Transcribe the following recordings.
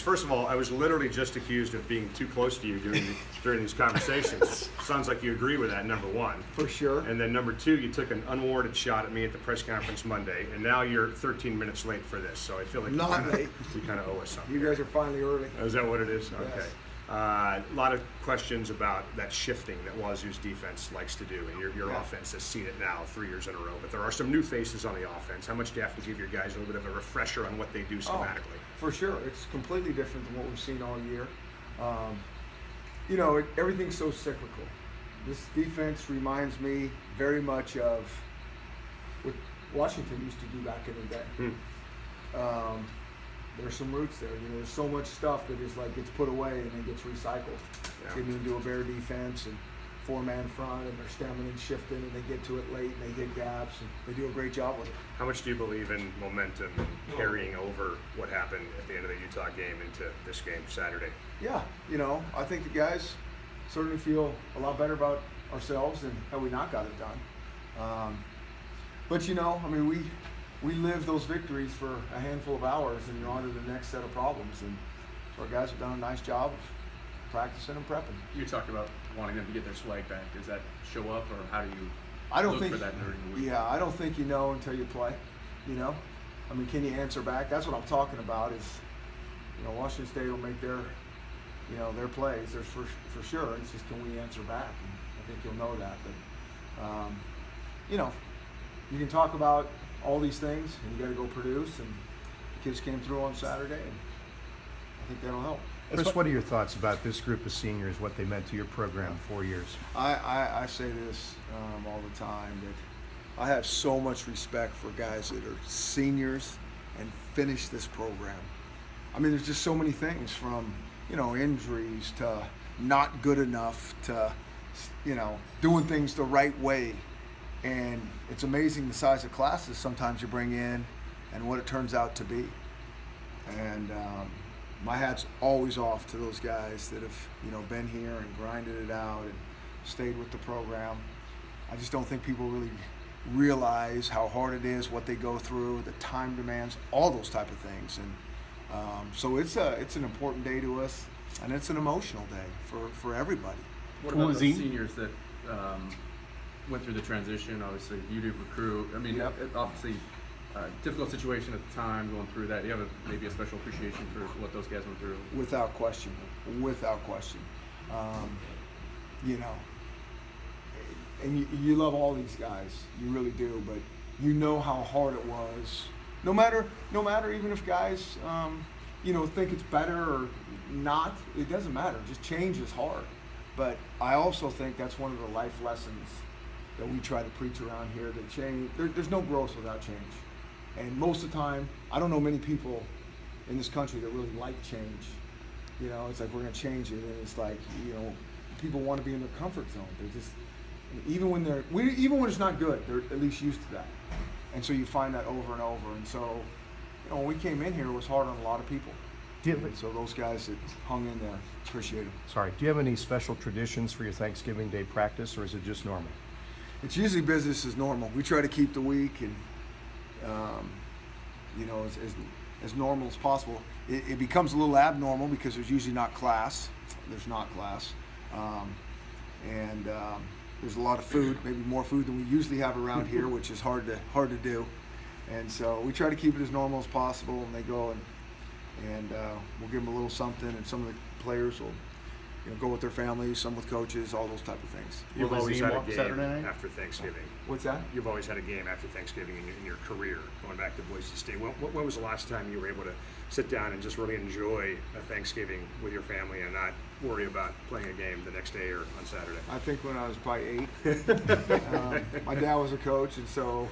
First of all, I was literally just accused of being too close to you during these conversations. Sounds like you agree with that, number one. For sure. And then number two, you took an unwarranted shot at me at the press conference Monday, and now you're 13 minutes late for this. So I feel like Not late. You kind of owe us something. You guys are finally early. Is that what it is? Yes. Okay. A lot of questions about that shifting that Wazoo's defense likes to do, and your offense has seen it now 3 years in a row. But there are some new faces on the offense. How much do you have to give your guys a little bit of a refresher on what they do schematically? For sure. It's completely different than what we've seen all year. Everything's so cyclical. This defense reminds me very much of what Washington used to do back in the day. There's some roots there. There's so much stuff that is like gets put away and then gets recycled. Yeah. Getting into a bear defense and four-man front, and they're stemming and shifting, and they get to it late, and they hit gaps, and they do a great job with it. How much do you believe in momentum and carrying over what happened at the end of the Utah game into this game Saturday? Yeah, I think the guys certainly feel a lot better about ourselves and how we not got it done. But we live those victories for a handful of hours, and you're on to the next set of problems. And so our guys have done a nice job of practicing and prepping. You talked about wanting them to get their swag back. Does that show up, or how do you look for that during the week? Yeah, I don't think you know until you play. Can you answer back? That's what I'm talking about. Is Washington State will make their plays. There's for sure. It's just, can we answer back? And I think you'll know that. But you can talk about all these things, and you got to go produce. And the kids came through on Saturday, and I think that'll help. Chris, what are your thoughts about this group of seniors, what they meant to your program 4 years? I say this all the time, that I have so much respect for guys that are seniors and finish this program. There's just so many things, from injuries to not good enough to doing things the right way. And it's amazing the size of classes sometimes you bring in and what it turns out to be. And my hat's always off to those guys that have been here and grinded it out and stayed with the program. I just don't think people really realize how hard it is, what they go through, the time demands, all those type of things. And so it's an important day to us, and it's an emotional day for everybody. What about the seniors that went through the transition? Obviously, you did recruit. Yep. Obviously, difficult situation at the time going through that. Do you have maybe a special appreciation for what those guys went through? Without question. And you love all these guys, you really do. But you know how hard it was. No matter even if guys think it's better or not, it doesn't matter. Just change is hard. But I also think that's one of the life lessons that we try to preach around here, that change, there's no growth without change. And most of the time, I don't know many people in this country that really like change. It's like, we're going to change it, and it's like, people want to be in their comfort zone. They just, even when it's not good, they're at least used to that. And so you find that over and over. And so, when we came in here, it was hard on a lot of people. And so those guys that hung in there, appreciate them. Sorry, do you have any special traditions for your Thanksgiving Day practice, or is it just normal? It's usually business as normal. We try to keep the week and as normal as possible. It becomes a little abnormal because there's usually not class. There's not class. And there's a lot of food, maybe more food than we usually have around here, which is hard to do. And so we try to keep it as normal as possible, and they go and we'll give them a little something, and some of the players will go with their families, some with coaches, all those type of things. You've always had a game Saturday night? after Thanksgiving. What's that? You've always had a game after Thanksgiving in your career, going back to Boise State. When was the last time you were able to sit down and just really enjoy a Thanksgiving with your family and not worry about playing a game the next day or on Saturday? I think when I was probably 8. My dad was a coach, and so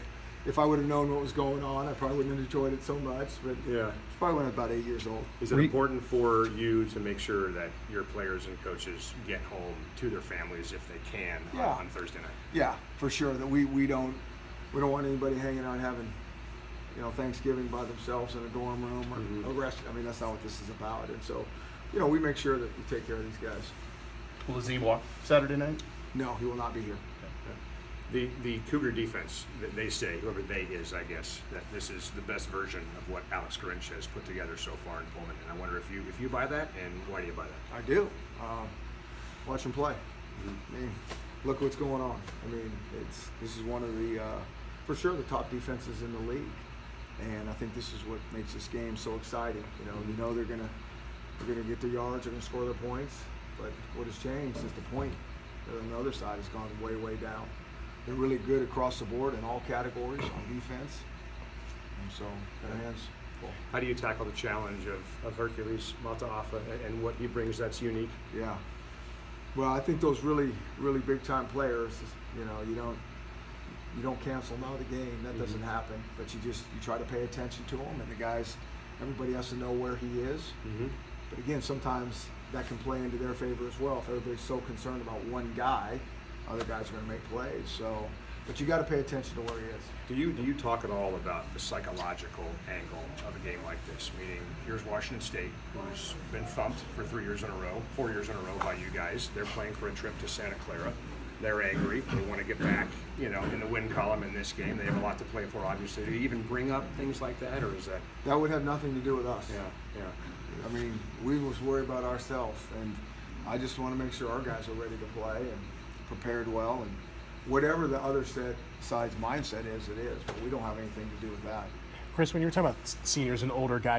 if I would have known what was going on, I probably wouldn't have enjoyed it so much. But yeah, it's probably when I was about 8 years old. Is it important for you to make sure that your players and coaches get home to their families if they can on Thursday night? Yeah, for sure. That we don't want anybody hanging out having Thanksgiving by themselves in a dorm room or a rest. That's not what this is about. And so we make sure that we take care of these guys. Will Azim walk Saturday night? No, he will not be here. The Cougar defense, they say, whoever they is, I guess, that this is the best version of what Alex Grinch has put together so far in Pullman. And I wonder if you buy that, and why do you buy that? I do. Watch him play. I mean, look what's going on. I mean, this is one of the, for sure, the top defenses in the league. And I think this is what makes this game so exciting. You know they're gonna get their yards, they're gonna score their points. But what has changed is the point on the other side has gone way, way down. They're really good across the board in all categories on defense. And so their hands full. How do you tackle the challenge of Hercules Mataafa and what he brings that's unique? Yeah. Well, I think those really, really big time players, you don't cancel them out of the game. That doesn't happen. But you try to pay attention to them, and the guys, everybody has to know where he is. But again, sometimes that can play into their favor as well. If everybody's so concerned about one guy, other guys are going to make plays. So, but you got to pay attention to where he is. Do you talk at all about the psychological angle of a game like this? Meaning, here's Washington State, who's been thumped for 4 years in a row by you guys. They're playing for a trip to Santa Clara. They're angry. They want to get back, in the win column in this game. They have a lot to play for, obviously. Do you even bring up things like that, or is that? That would have nothing to do with us. Yeah. I mean, we was worried about ourselves, and I just want to make sure our guys are ready to play and prepared well, and whatever the other side's mindset is, it is. But we don't have anything to do with that. Chris, when you were talking about seniors and older guys,